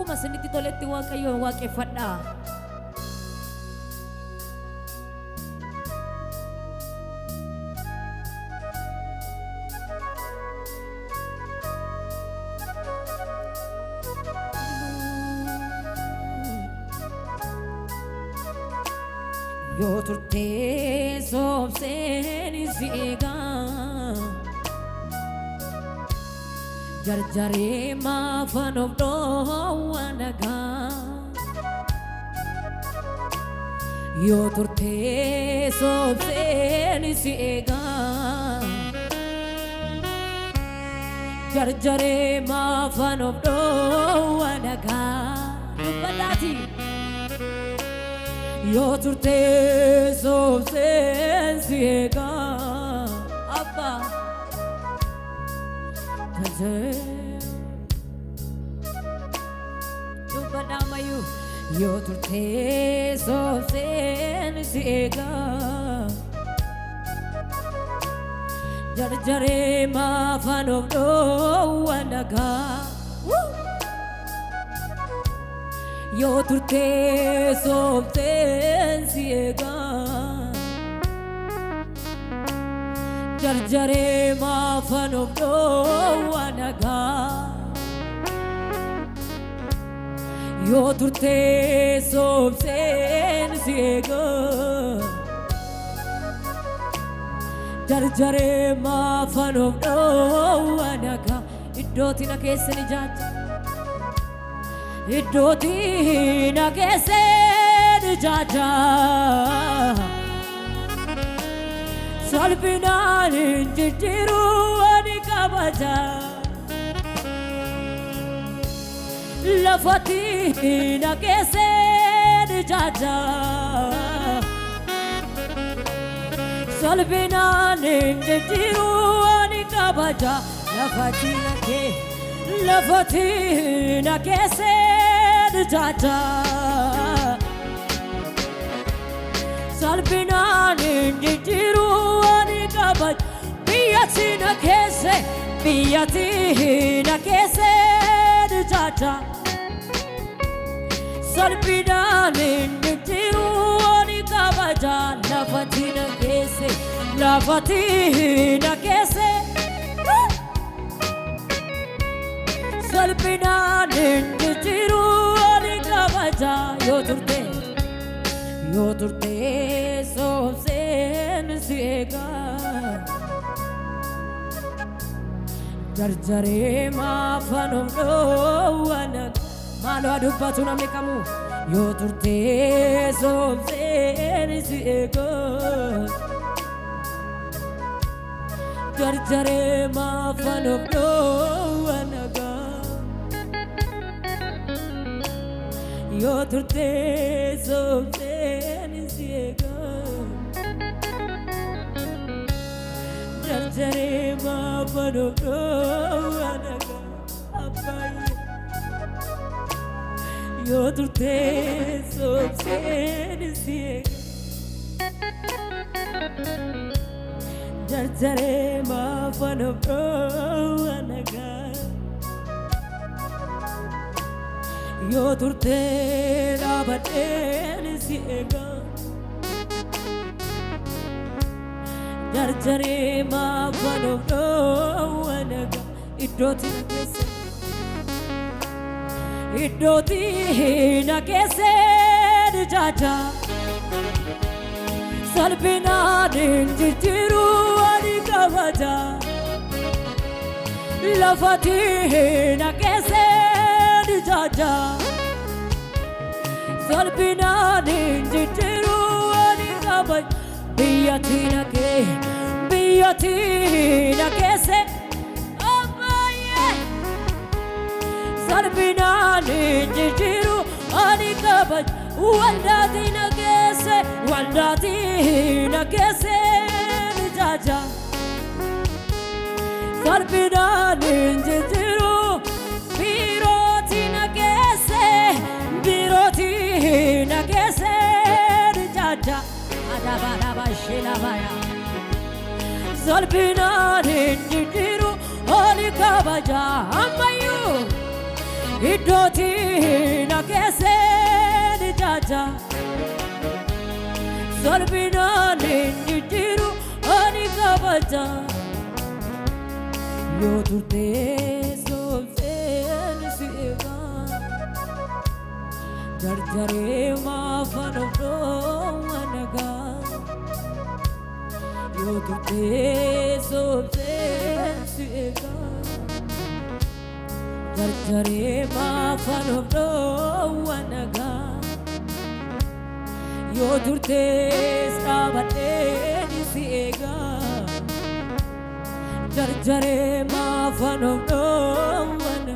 akkuma isinitti toletti Waaqayyoon waaqeffadhaa. Yoo turtee soobseen isiigaa jarjaree maafan of dhoowwa nagaa. Yoo turtee soobseen isiigaa jarjaree maafan of dhoowwa nagaa. Dubbadhaati. Yoo turtee soobseen isiigaa abba dubbadhaamayyuu. Yoo turtee soobseen isiigaa jarjaree maafan of dhoowwa nagaa. Yoo turtee soobseen isiigaa jarjaree maafan of dhoowwa nagaa. Yoo turtee soobseen isiigaa jarjaree maafan of dhoowwa nagaa. Iddootti na keessa ni jaaja. Iddootti na keessa ni jaaja. Salphinaan hin jijjiiru ani kabaja. Lafatti na keessa ni jaaja. Salphinaan hin jijjiiru ani kabaja. Lafatti na keessa ni jaaja. Salphinaan hin jijjiiru ani kabaja. Biyyatti na keessa ni jaaja. Salphinaan hin jijjiiru ani kabaja. Lafatti na keessa salphinaan hin jijjiiru ani kabaja. Yoo turtee soobseen isiigaa jarjaree maafan of dhoowwa nagaa. Maaloo dubbatu namni kamuu. Yoo turtee soobseen isiigaa jarjaree maafan of dhoowwa nagaa. Yoo turtee soobseen isiigaa jarjaree maafan of dhoowwa nagaa. Abbaayee. Yoo turtee soobseen isiigaa jarjaree maafan of dhoowwa nagaa. Yoo turtee dhaabadheen isiigaa jarjaree maafan of dhoowwa nagaa. Iddootti na keessa ni jaaja. Salphinaan hin jijjiiru ani kabaja. Lafatti na keessa ni jaaja. Salphinaan hin jijjiiru ani kabaja. Biyyatti na keessa salphinaan hin jijjiiru ani kabaja. Waldaatti na keessa ni jaaja. Salphinaan hin jijjiiru birootti na keessa ni jaaja. Adaba shilabaya. Salphinaan hin jijjiiru ani kabaja. Ammayyuu iddootti na keesse ni jaaja salphinaan hin jijjiiru ani kabaja yoo turtee soofteen si eegaa jarjaree maafan of dhoowwan nagaa yoo turtee soofteen si eegaa jarjaree maafan of dhoowwan nagaa yoo turtee dhaabadheen si eegaa jarjaree maafan of dhoowwan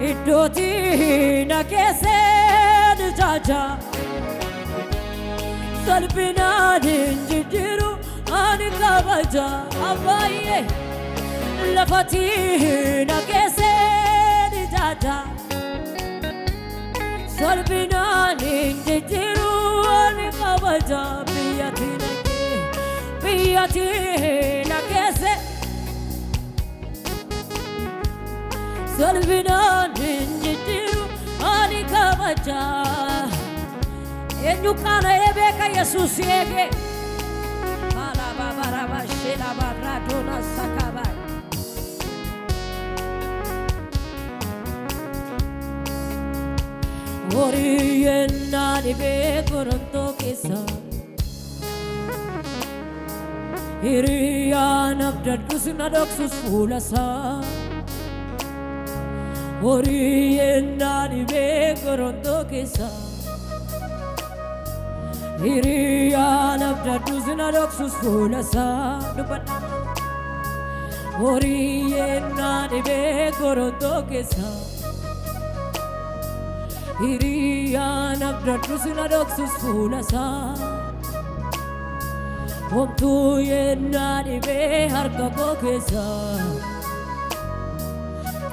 iddootti na keesse ni jaaja salphinaan hin jijjiiru ani kabaja abbaayye lafatti na keesse ni jaaja salphinaan hin jijjiiru ani kabaja biyyatti na keesse salphinaan hin jijjiiru ani kabaja eenyu qaala eebeeka Yesuus eege alababarabashela baradona sakaba oriyenna dibe koronto keessa hiriyaan abdadhus na dhoksus fuulasaa oriyenna dibe koronto keessa hiriyaan abdadhus na dhoksus fuulasaa dubbadha oriyenna dibe koronto keessa hiriyaan abdadhus na dhoksus fuulasaa homtuu yennaa dhibee harka koo keessa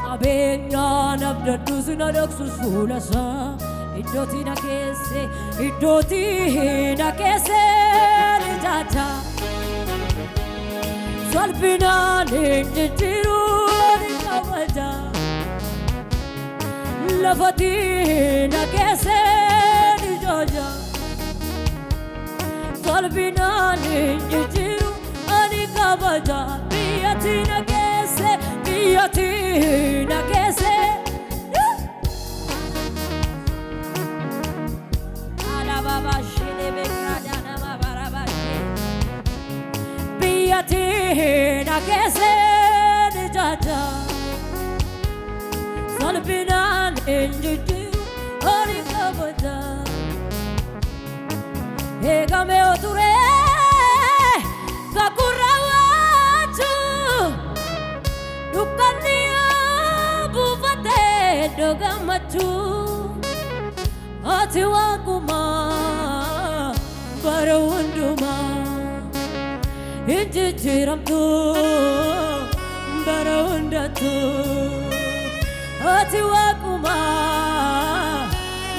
qabeenyaan abdadhus na dhoksus fuulasaa iddootti na keesse ni jaaja salphinaan hin jijjiiru ni kabaja lafatti na keesse ni jaaja salphinaan hin jijjiiru ani kabaja biyyatti na keesse alababashile bekradana mabarabashe biyyatti na keesse ni jaaja salphinaan hin jijjiiru ani kabaja eegame oture kakurawachu dukkanniya buufate dogamachu ati wankuma bara hunduma injijjiiramtu bara hundatu ati wankuma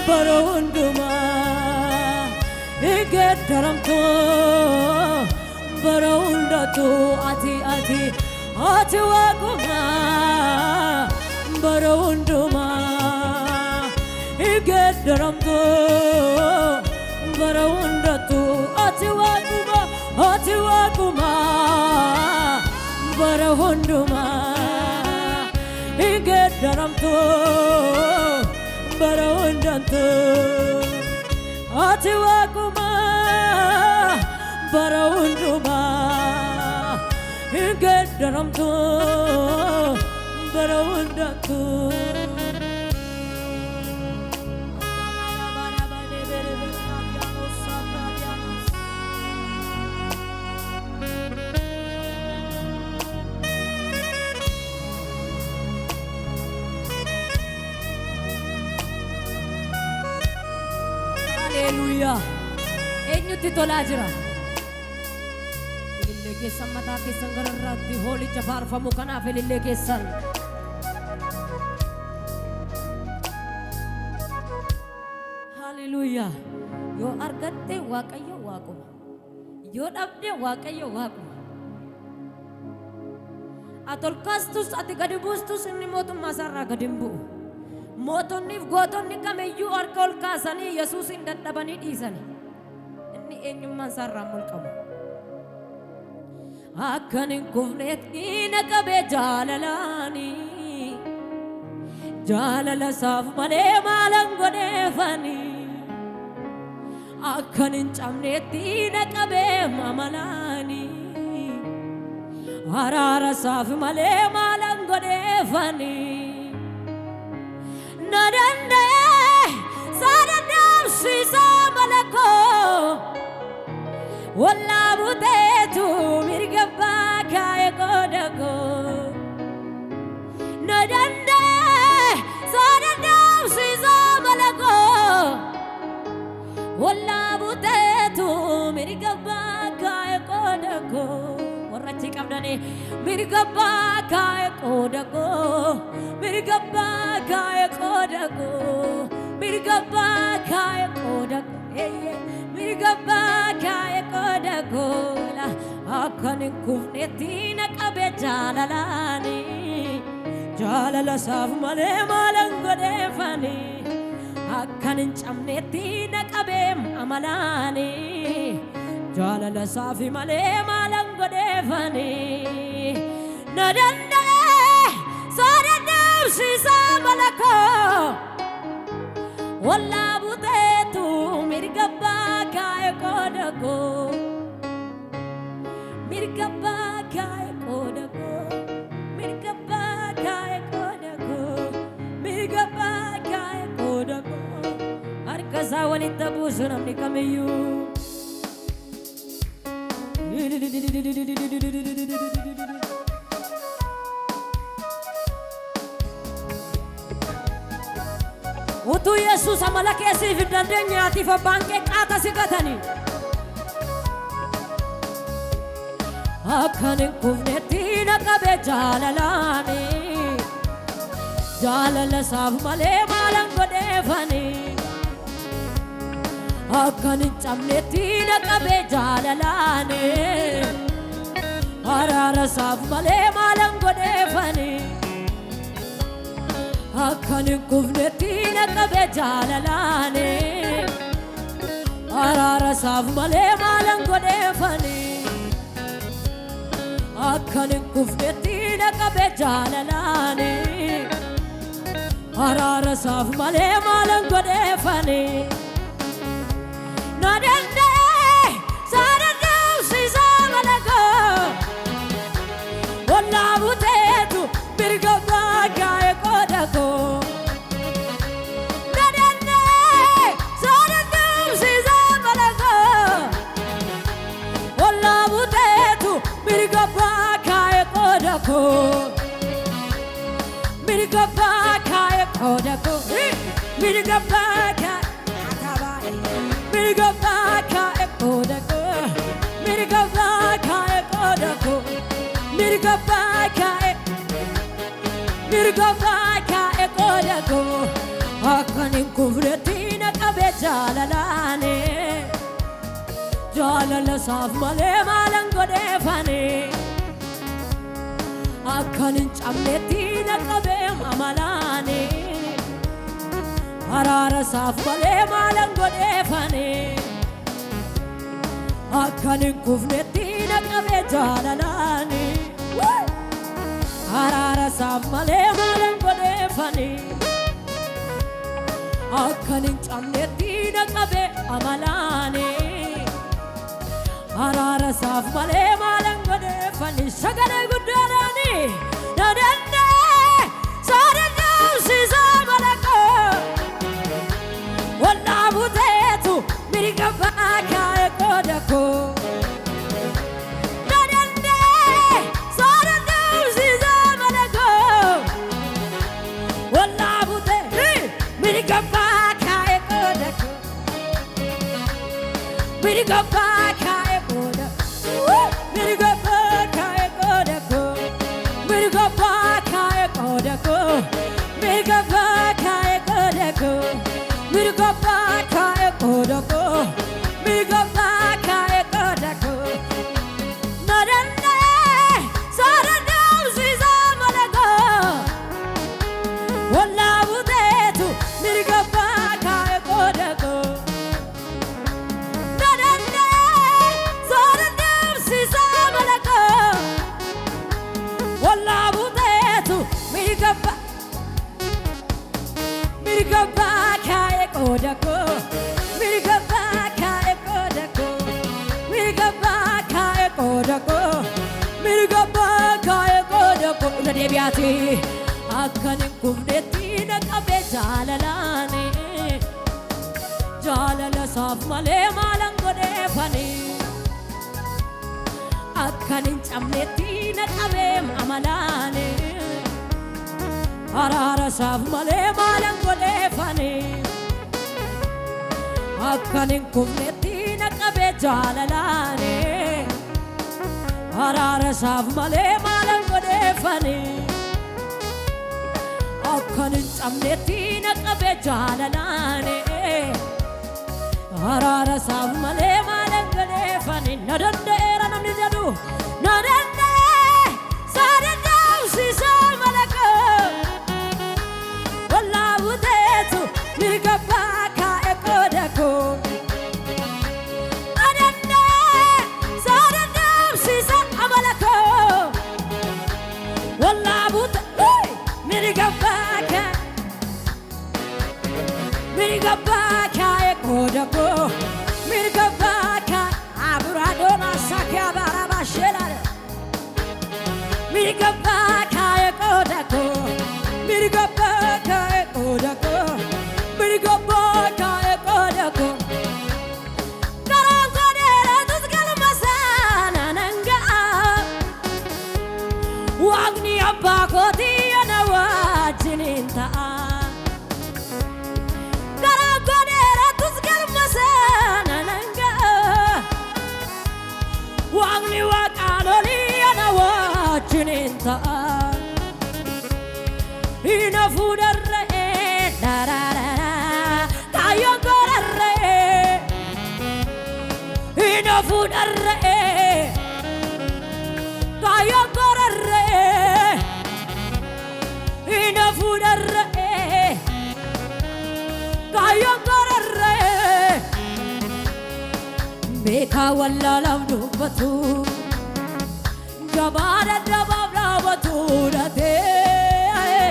bara hunduma igeddaramtu bara hundatu ati wankuma bara hunduma igeddaramtu bara hundatu ati wankuma bara hunduma igeddaramtu bara hundatu ati wankuma bara hunduma igeddaramtu bara hundatu Hallelujah. Eenyutti tolaa jira? Ilillee keessan mataa keessan gararraatti hoolicha faarfamu kanaaf ilillee keessan. Hallelujah. Yoo argatte Waaqayyo Waaquma. Yoo dhabde Waaqayyo Waaquma. atolkastus ati gadi buustus inni mootummaa isaarraa gadi hin bu'u. Mootonniif gootonni kamiyyuu harka ol kaasanii Yesuusin dadhabanii dhiisani. Inni eenyummaan isaarraa mulqamu. Akkan hin kufneetti na qabee jaalalaani. Jaalala isaaf malee maalan godheefani. Akkan hin cabneetti na qabee mamalaani. Araara isaaf malee maalan godheefani. Na danda'e saadadamsiisa malakoo wallaa buteetu mirga baakaa'e godhagoo. Na danda'e saadadamsiisa malakoo wallaa buteetu mirga baakaa'e godhagoo. Warrachi qabdanii mirga baakaa'e godhagoo. Mirga baakaa'e godhagoo. Mirga baakaa'e godhagoo. Mirga baakaa'e godhagoo. Akkan hin kufneetti na qabee jaalalaani. Jaalala isaaf malee maalan godheefani. Akkan hin cabneetti na qabee amalaani. Jaalala isaaf malee maalan godheefani. Na danda'e saadadamsiisa malakoo wallaa buteetu mirga baakaa'e godhagoo. Mirga baakaa'e godhagoo. Mirga baakaa'e godhagoo. Mirga baakaa'e godhagoo. Harka isaa walitti buusu namni kamiyyuu. Utuu Yesuus amala keessiif dandeenyaatiif abbaan kee qaata si gatani. Akkan hin kufneetti na qabee jaalalaani. Jaalala isaaf malee maalan godheefani. Akkan hin cabneetti na qabee jaalalaani. Araara isaaf malee maalan godheefani. Akkan hin kufneetti na qabee jaalalaani. Araara isaaf malee maalan godheefani. Akkan hin kufneetti na qabee jaalalaani. Araara isaaf malee maalan godheefani. Na danda'e saadadamsiisa malakoo wallaa buteetu mirga baakaa'e godhagoo. Na danda'e saadadamsiisa malakoo wallaa buteetu mirga baakaa'e godhagoo. Mirga baakaa'e godhagoo. Mirga baakaa'e. Mirga baakaa'e godhagoo. Mirga baakaa'e godhagoo. Mirga baakaa'e. Mirga baakaa'e godhagoo. Akkan hin kufneetti na qabee jaalalaani. Jaalala isaaf malee maalan godheefani. Akkan hin cabneetti na qabee amalaani. Araara isaaf malee maalan godheefani. Akkan hin kufneetti na qabee jaalalaani. Araara isaaf malee maalan godheefani. Akkan hin cabneetti na qabee amalaani. Araara isaaf malee maalan godheefani. Sagalee guddaadhaani. Na danda'e saadadamsiisa malakoo wallaa buteetu mirga baakaa'e godhagoo. Na danda'e saadadamsiisa malakoo wallaa buteetu mirga baakaa'e godhagoo. Mirga baakaa'e godhagoo. Mirga baakaa'e godhagoo. Mirga baakaa'e godhagoo. Mirga baakaa'e godhagoo. Mirga baakaa'e godhagoo. Mirga baakaa'e godhagoo. Na danda'e saadadamsiisa deebi'aati akkan hin kufnetti na qabe jaalalaani jaalala isaaf malee maalan godheefani akkan hin cabnetti na qabe amalaani araara isaaf malee maalan godheefani akkan hin kufnetti na qabe jaalalaani araara isaaf malee maalan godheefani akkan hin cabnetti na qabe jaalalaani araara isaaf malee maalan godheefani na danda'eera namni jedhu na danda'e saadaddaamsiisa malakoo wallaa buteetu mirga baakaa'e qooda koo na danda'e saadaddaamsiisa malakoo wallaa buteetu mirga baakaa'e qooda koo mirga baakaa'e aburaadona sakia baraba shelare mirga baakaa'e qooda koo mirga baakaa'e qooda koo mirga baakaa'e qooda koo karaan godheeratus galma sana nanga'a waaqni abbaa kootii ana wajjiniin ta'a waaqni waaqaanolii ana wajjiniin ta'a ina fuudharree dararara kaayyoon godharree ina fuudharree kaayyoon godharree ina fuudharree kaayyoon godharree beeka wallaalam dubbatu gabaadha dabaaf dhaabatu dhatee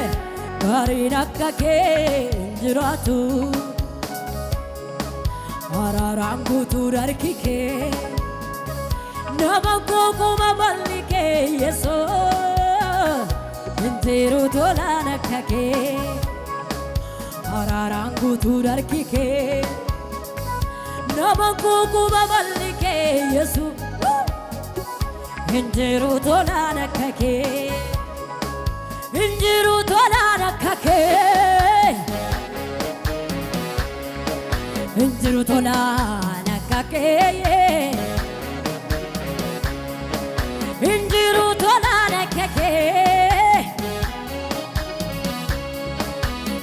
gariin akka kee hin jiraatu araaraan guutuu harki kee nama googuma balli kee Yesuus hin jiru tolaan akka kee araaraan guutuu harki kee nama googuma balli kee Yesuus hin jiru tolaan akka kee hin jiru tolaan akka kee hin jiru tolaan akka kee hin jiru tolaan akka kee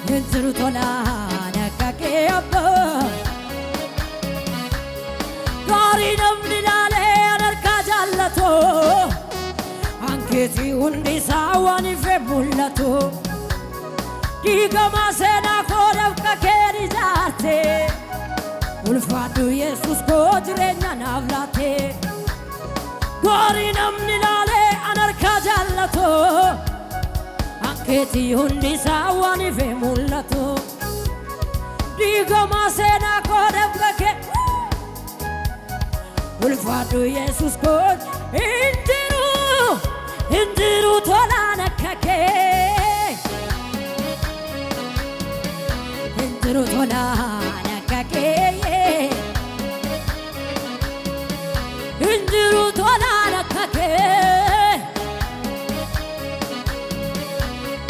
hin jiru tolaan akka kee abbaa gaarii namni laalee harkaa jaallato ankeetii hundi isaa waan ife mul'atu dhiigamaa seenaa koo dafqa keen ijaarte ulfaadhu Yesuus koo jireenya naaf laate gaarii namni laalee harkaa jaallato ankeetii hundi isaa waan ife mul'atu dhiigamaa seenaa koo dafqa keen ulfaadhu Yesuus koo hin jiru tolaan akka kee hin jiru tolaan akka kee hin jiru tolaan akka kee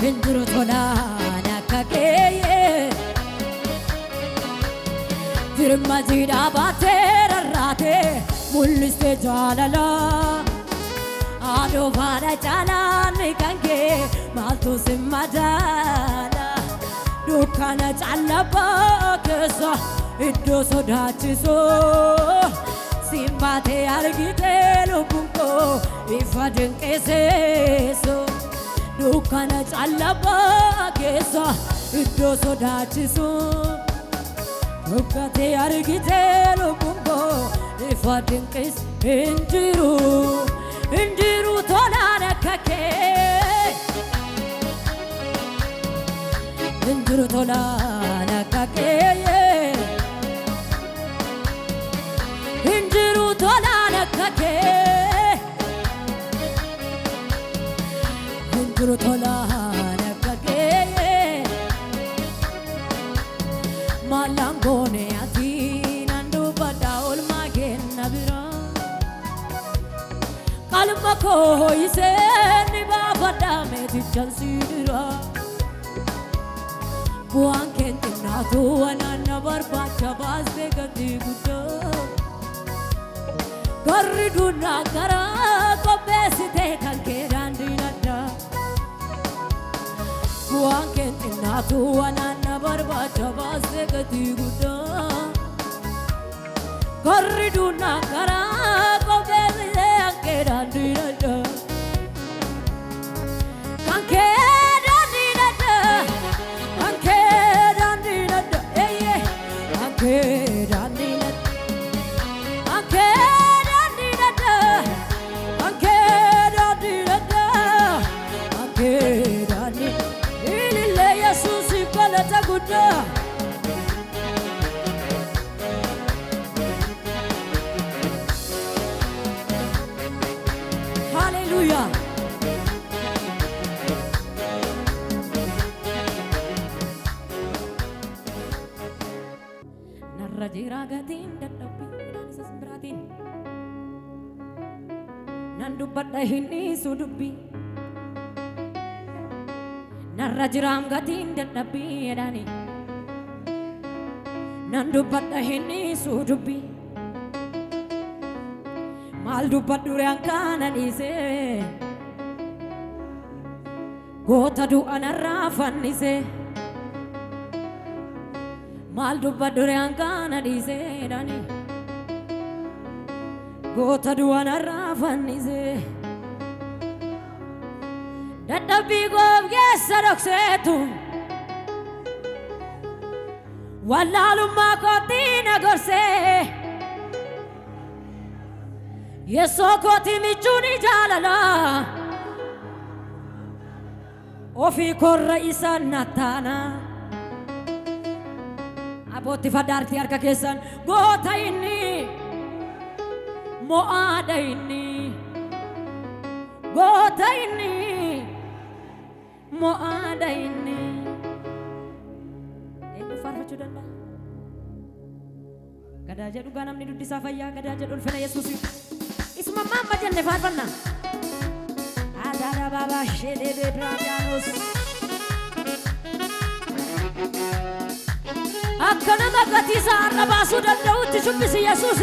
hin jiru tolaan akka kee jirma jiidhaa baatee rarraatee mul'iste jaalala adoo faana caalaan kan kee maaltu si madaala dukkana callabbaa keessa iddoo sodaachisoo siin baatee argitee lubbuun koo ifa dinqisiisu dukkana callabbaa keessa iddoo sodaachisoo dukkatee argitee lubbuun koo ifa dinqisiisu hin jiru tolaan akka kee hin jiru tolaan akka kee hin jiru tolaan akka kee hin jiru tola nagage malangone ati nandu bada olma genna bira kalma ko ise ni bada me tichansira buan kenna tu anana barbacha basde gadi gudo garriduna kara ko besite kanke dandinada buan kenna tu anana barbacha basde gadi gudo garriduna kara ko besite kanke dandinada kanke Hallelujah. Narajira gatin dadapi dan sesemberatin nandu badahini sudupi narajiram gatin dadapi dani nandu badahini sudupi maldu badurang kanan ise gota du anarafan ise maldu badurang kanan ise dani gota du anarafan ise dadapi gob yesadok setu wallalu makotina gorse yesokoti michuni jalala ofi korra isan natana aboti fadarti arka kesan gota ini moada ini gota ini moada ini farfa chudanda kada aja duga namni duddi safaya kada aja dul fena yesus isma mama janne farfanna adara baba shede de bradianos akkana magati sarra basu dandautti shubbisi yesus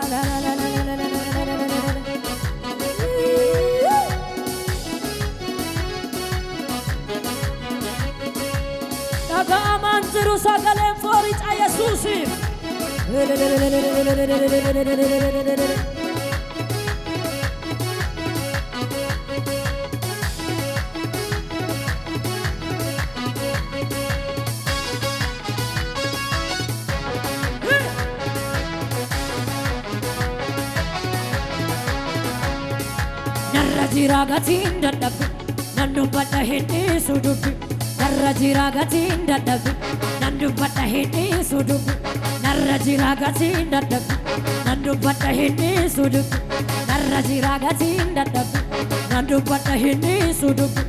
ala la la la la la Agaman ziru sagalen foric a Yesusi Narrajira gatin dadapi nandu bada hindi sudupi narrajira gatin dadapi nandu bada hindi sudupi narrajira gatin dadapi nandu bada hindi sudupi narrajira gatin dadapi nandu bada hindi sudupi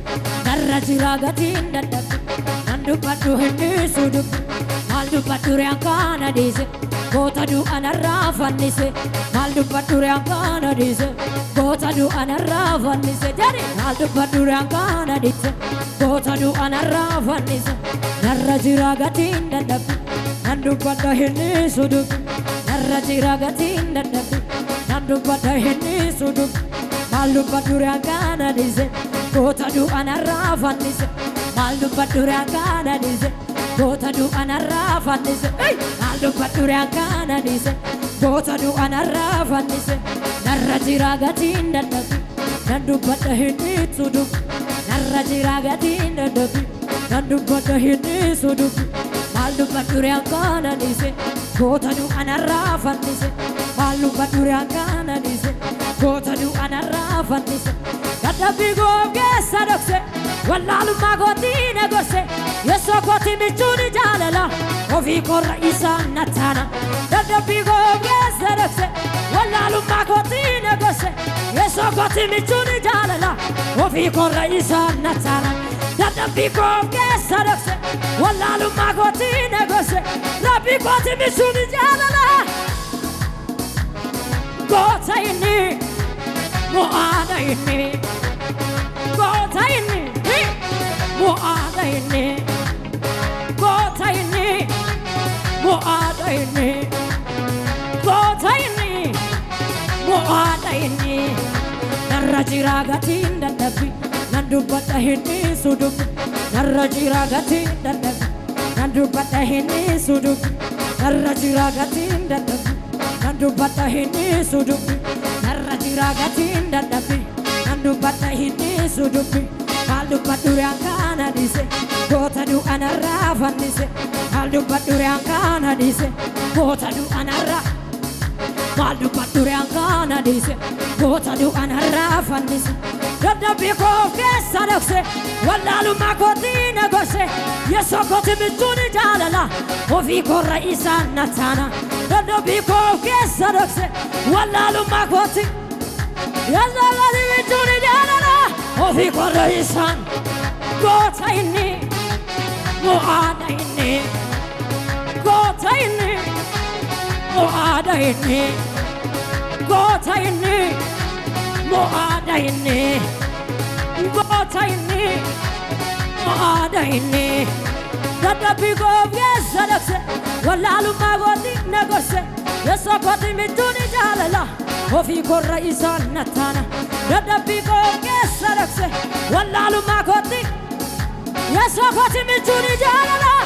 narrajira gatin dadapi nandu bada hindi sudupi maldu badure ankana dise gota du anarrafannise maldu badure ankana dise gota du anarrafannise jari maldu badure ankana dise gota du anarrafannise narrajira gatin dadapi nandu bada hindi sudupi narrajira gatin dadapi nandu bada hindi sudupi maldu badure ankana dise gota du anarrafannise maldu badure ankana dise gota du anarrafannise maldu badure ankana dise gota du anarrafannise narrajira gatin dadapi nandu bada hindi sudupi narrajira gatin dadapi nandu bada hindi sudupi maldu badure ankana dise gota du anarrafannise maldu badure ankana dise gota du anarrafannise dadapi goge sadokse wallalu magotina gorse yesokoti michuni jalala ofi korra isan natana dadapi goge sadokse wallalu magotina gorse yesokoti michuni jalala وفي كل إنسان نتانا ربي كوم كسرك والله لما قوتي نقص ربي قوتي مشون جالنا قوتيني مؤاديني قوتيني مؤاديني قوتيني مؤاديني قوتيني مؤاديني نرجع غاتين دبي نندوبتا هني سودوب نرجع غاتين دبي نندوبتا هني سودوب نرجع غاتين دبي نندوبتا هني سودوب نرجع غاتين دبي نندوبتا هني سودوب Aldu badurian kana dise kota du anara fanise Aldu badurian kana dise kota du anara Aldu badurian kana dise kota du anara fanise Rabbi ko kesanokse wallalu makoti negose yeso koti mituni jalala ofi korra isan natana Rabbi ko kesanokse wallalu makoti yeso koti mituni jalala وفي قريسان قوتيني مؤاديني قوتيني مؤاديني قوتيني مؤاديني قوتيني مؤاديني ربي قوم يسرك ولا لما قوتي نقص يسقط من دون جالله وفي قريسان نتانا ربي قوم يسرك ولا لما قوتي يسقط من دون جالله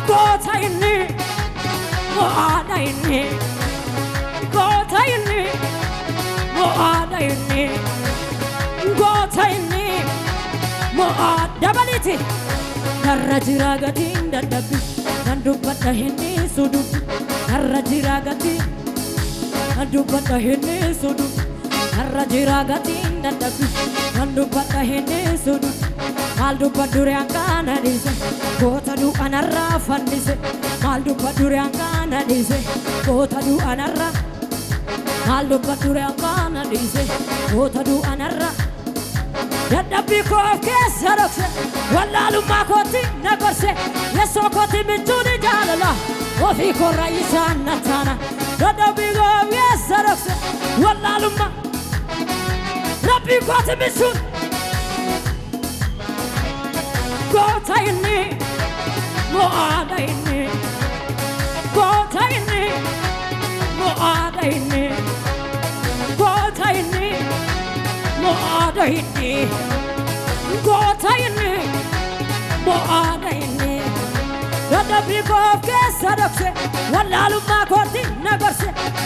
قوتيني مؤاديني قوتيني مؤاديني قوتيني مؤادبلتي نرجع غاتين دبي نندوبتا هني سودوب نرجع غاتين نندوبتا هني سودوب نرجع غاتين دبي نندوبتا هني سودوب Maldu badurian kana dise kota du anarra fandise Maldu badurian kana dise kota du anarra Maldu badurian kana dise kota du anarra Yadabbi ko kesarokse wallalu makoti nagorse yeso koti mituni jalala ofi korra isan natana Yadabbi ko kesarokse wallalu ma Rabbi koti mituni قوتيني مؤاديني قوتيني مؤاديني قوتيني مؤاديني قوتيني مؤاديني ربي قوف كسرك ولا لما قوتي نقرس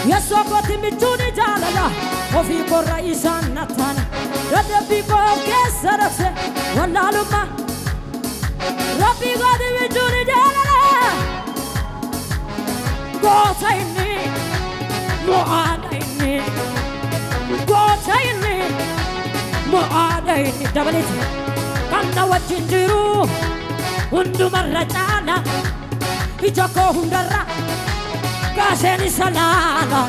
يسو قوتي مجوني جالله وفي قريسان نتانا ربي قوف كسرك ولا لما Rabbi gadi vituni jalala Qotayni mu'adayni Qotayni mu'adayni Dabaliti Kanna wajjin jiru hundumarra caala ija koo hundarra kaaseen isa laala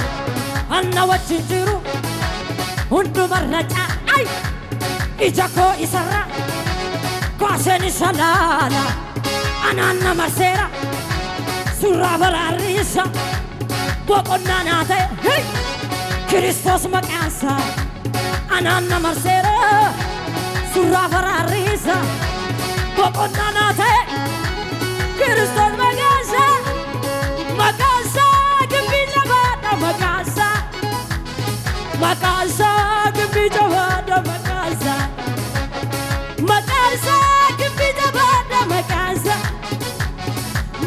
Kanna wajjin jiru hundumarra caala ija koo isarra kaaseen isa laala Ananna marsera surra bararisa boqonna naate Kristos maqaansa Ananna marsera surra bararisa boqonna naate Kristos maqaansa maqaansa gibbi jabaadha maqaansa maqaansa gibbi jabaadha maqaansa maqaansa gibbi jabaadha maqaansa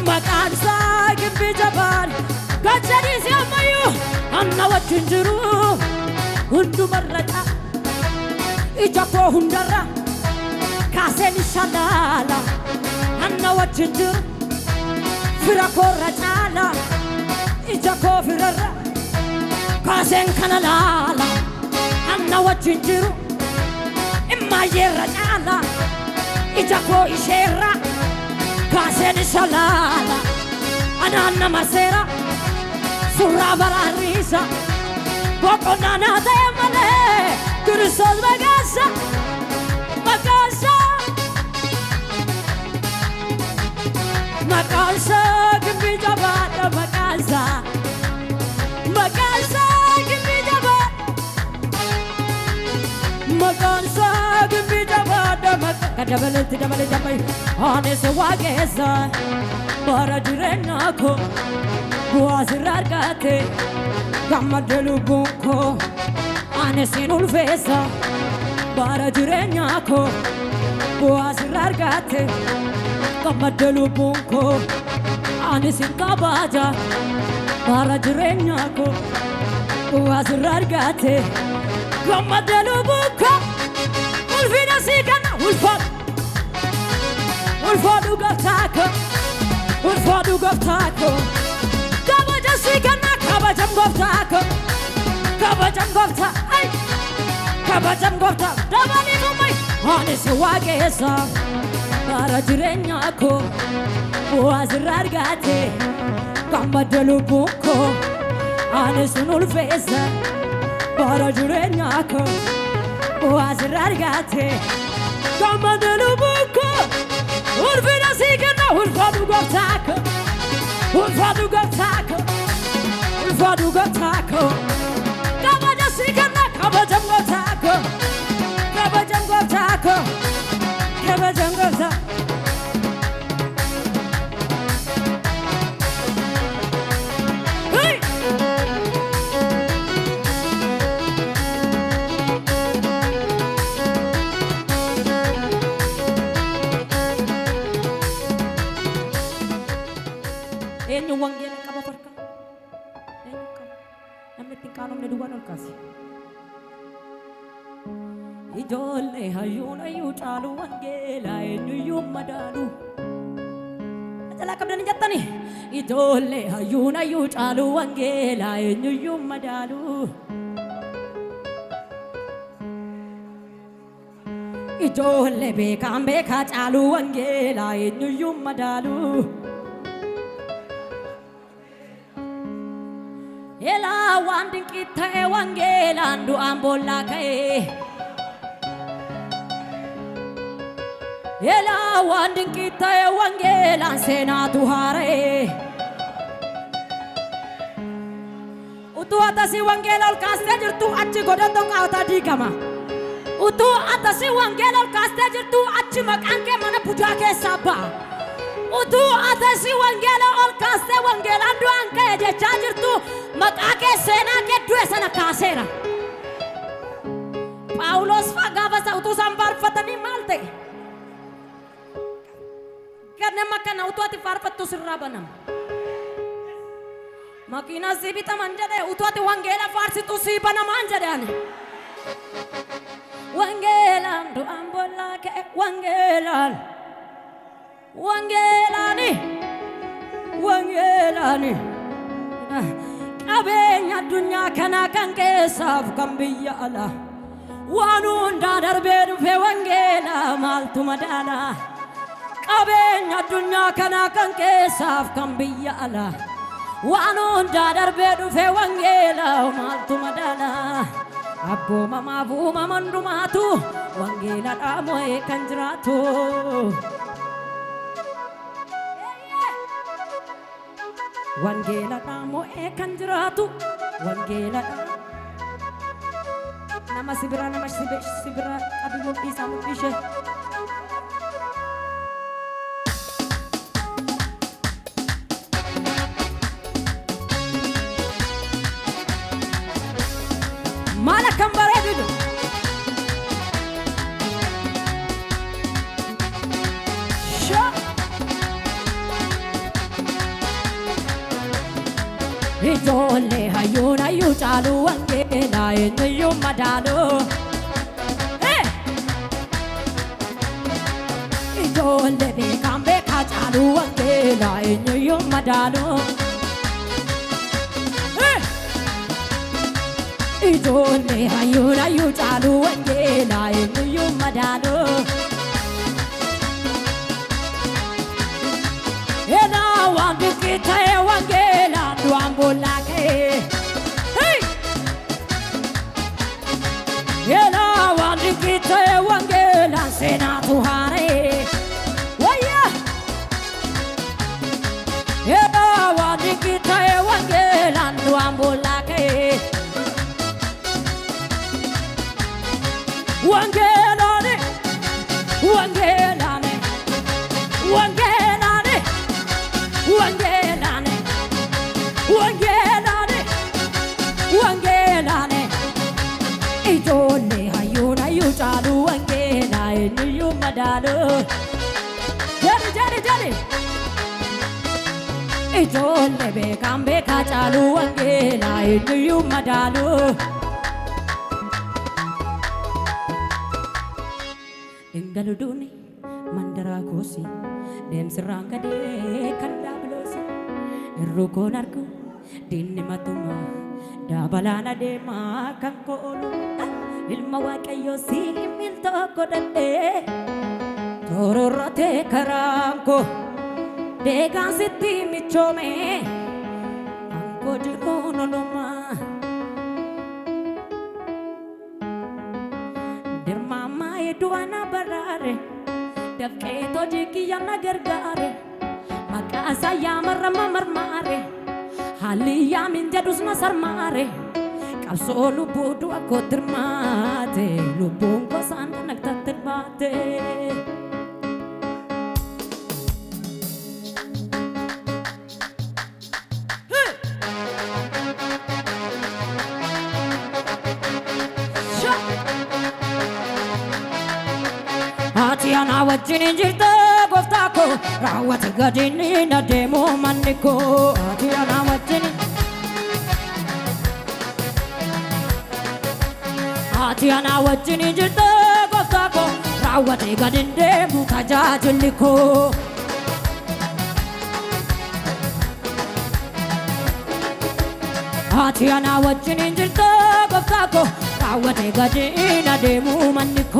maqaansa gibbi jabaadha gachadis yamayu anna wajjin jiru hundumarra ija koo hundarra kaaseen isa laala anna wajjin jiru fira koorra caala ija koo firarra kaaseen kana laala anna wajjin jiru immaayyeerra caala ija koo isheerra kaaseen isa laala Ananna marsera surra bararisa boqonna naate malee ክርስቶስ መቃሳ መቃሳ መቃሳ ግቢ ጀባደ መቃሳ መቃሳ ግቢ ጀባደ መቃሳ ግቢ ጀባደ ከደበለት ደበለት ደበይ አኔስ ዋጌዛ ባራጅረናኮ ቡአዝራርጋቴ ጋማደሉ ቡንኮ አኔሲን ኡልፌሳ ባራጅረኛኮ ቡአዝራርጋቴ gammadalu bunko anesin kabaja baarajirenyako uazirargate gammadalu bunko ulfina sikana ulfadu gaftako kabaja sikana kabajam gaftako kabajam gafta ay kabajam gafta dabani mumai anesi wagesa ባራጅረኛኮ ቡአዝራርጋቴ ጋማደሉ ቡንኮ አኔሱን ኡልፌሳ ባራጅረኛኮ ቡአዝራርጋቴ ጋማደሉ ቡንኮ ኡልፊና ሲገና ኡልፋዱ ገፍታኮ ካባጃ ሲገና ካባጃም ገፍታኮ kabajam gafta enyu wangel kaba farka enyu kam namne tinkanum ne duwan olkasi ijolle hayuna yucalu wangela enyu madalu ajala kabdan jattani ijolle hayuna yucalu wangela enyu madalu ijolle bekambe kacalu wangela enyu madalu ela wandin kitae wangela ndu ambola kae ela wandin kitae wangela senatu hare utu atasi wangela olkaste jirtu achi godando qaata digama utu atasi wangela olkaste jirtu achi maqanke mana buja ke saba utu atasi wangela olkaste wangela ndu anke jecha jirtu maqake sena ke duwe sana kasera Paulos fagava sa utu sambar fatani malte karena makan utu ati farfatu sirrabanam makina sibita manjade utu ati wangela farsi tu sibana manjade ane wangela ndu ambola ke wangela ni abenya dunya kana kan kesaf kambiya ala wanu nda darbe du fe wangela maltu madana abenya dunya kana kan kesaf kambiya ala wanu nda darbe du fe wangela maltu madana abbo mama bu mamandu matu wangela amoe kanjrato wangela namo kanjratu wangela nama sibira abimu bisa mubishe mala kambare dudu ijolle hayuna yucalu wangela enyu madalu ijolle bekambe kacalu wangela enyu madalu ijolle hayuna yucalu wangela enyu madalu ena wandu kitae wangela duambola ke hey ela ወንጌላኔ ኢጆሌ ሃዩን ሃዩ ጫሉ ወንጌላዬ ንዩ መዳሉ ጀሪ ኢጆሌ ቤካም ቤካ ጫሉ ወንጌላዬ ንዩ መዳሉ እንገሉዱኒ መንደራ ኮሲ ደምስራን ገዴ ከንዳብሎሲ እሩኮን አርጉ ዲኒ መቱማ ዳባላና ደማ ከንኮሉ ኢልማ ዋቀዮ ሲሚል ተቆደዴ ቶሮራቴ ከራንኮ ደጋን ሲቲ ሚቾሜ አንኮ ጅሮኖሎማ ድርማማ የዱዋና በራሬ ደፍቄቶ ጅግያና ገርጋሬ መቃሳ ያመረማ መርማሬ ሃልያ ሚንጀዱስ መሰርማሬ ቀብሶ ልቡ ዱአኮ ድርማቴ ልቡን ጎሳን ነግተትባቴ አቲያና ወጅን እንጅርተ ጎፍታኮ ራወት ገዲኒ ነደሞ ማንኮ አቲያና ወጅን አቲያና ወጅን እንጅርተ ጎፍታኮ ራወት ገዲንዴ ሙታጃጅልኮ አቲያና ወጅን እንጅርተ ጎፍታኮ ራወት ገዲኒ ነደሞ ማንኮ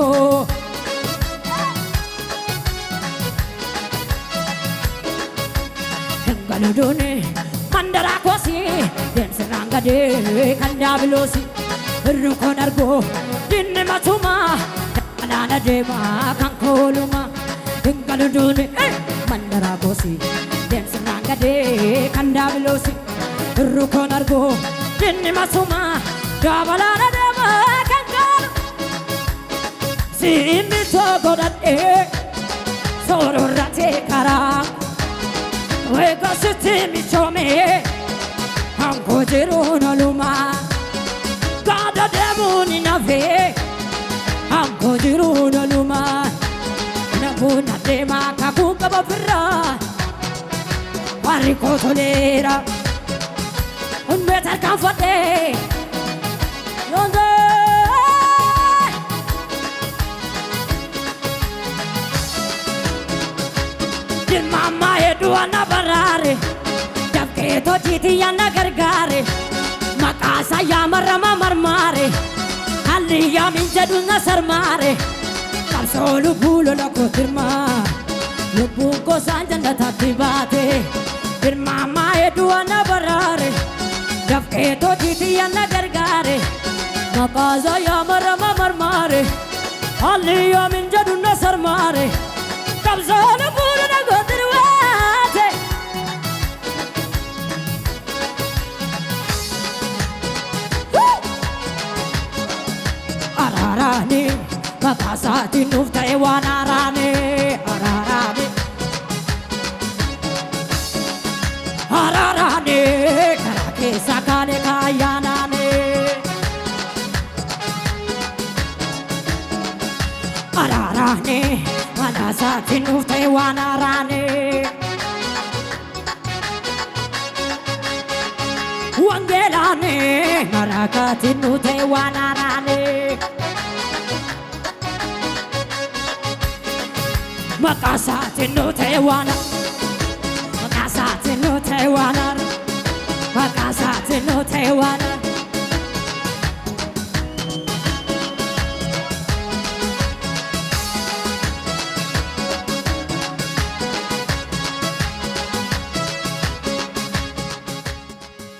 Galudone mandara kosi demsrangade kandablosi rukon argo dinne matuma anana dema kankoluma galudone mandara kosi demsrangade kandablosi rukon argo dinne matuma dabalana dema kankol simi to godate sororate kara Wega sitimi chome Anko jiruno luma Gada demuni nave Anko jiruno luma Nabuna dema kakuka bafra Wariko tolera Un better comfort Yonde Mama eduana barare Dabketo jitiyana gargare Makasa yamarama marmare Halliya minjaduna sarmare Kapso lubulo lako firma Lubu ko sanjanda tatibate Mama eduana barare Dabketo jitiyana gargare Makasa yamarama marmare Halliya minjaduna sarmare Kapso lubulo lako Ararane, makasati nufta ewanarane. Ararane, ararane, karake sakane kayanane. Ararane, makasati nufta ewanarane. Wangelane, marakati nufta ewanarane. Makasati no tewana Makasati no tewana Makasati no tewana